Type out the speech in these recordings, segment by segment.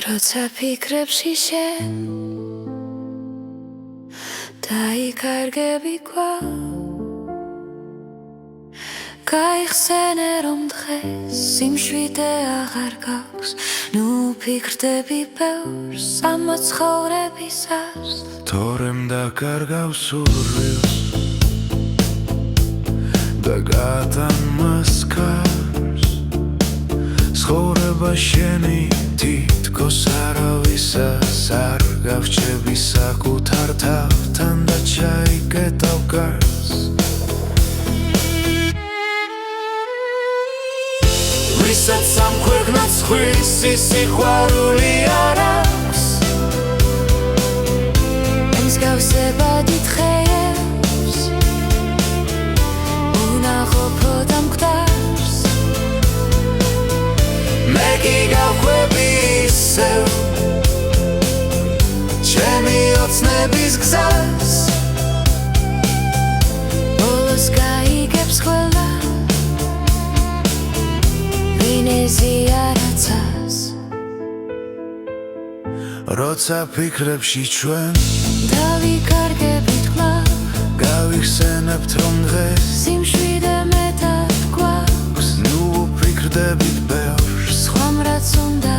როცა ფიქრებში შენ დაიკარგები კვლავ გაიხსენე რომ დღეს სიმშვიდე აღარ გაქვს ნუ ფიქრდები ბევრს ამ ცხოვრებისას თორემ დაკარგავს სურვილს და გადამასკარს ცხოვრება შენი თითქოს არავისას არ გავრჩები საკუთარ თავთან და ჩაიკეტავ გარს ვისაც ამ ქვეყნად სხვისი სიყვარული არ აქვს მსგავსებადი დღეებს უნაღოფოდ ამ მკვდარს მე კი გავყვები ისევ ჩემი ოცნების გზას ბოლოს გაიგებს ყველა ვინ ეზიარაცას როცა ფიქრებში ჩვენ დავიკარგებით კვლავ გავიხსენებთ რომ დღეს სიმშვიდე მეტად გვაქვს ნუ ვფიქრდებით ბევრს სხვამ რაც უნდა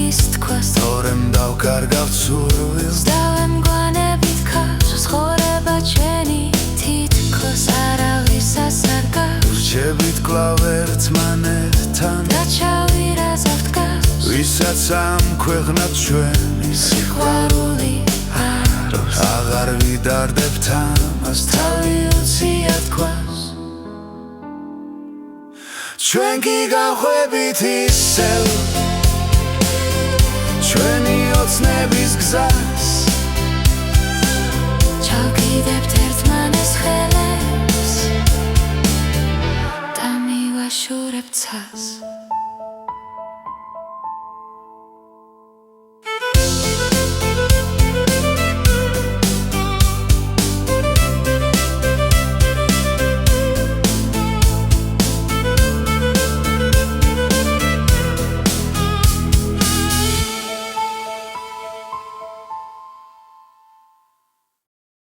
ის თქვას თორემ დავკარგავთ სურვილს დავემგვანებით ქარს ცხოვრება ჩვენი თითქოს არავისას არ გაქვს ვრჩებით კვლავ ერთმანეთთან და ჩავირაზავთ გას ვისაც ამ ქვეყნად ჩვენი სიყვარული აღარ ვიდარდებთ ამას თავი უცია თქვას ჩვენ კი გავყვებით ისევ ჩვენი ოცნების გზას ჩავკიდებთ ერთმანეს ხელებს და მივაშურებთ ცას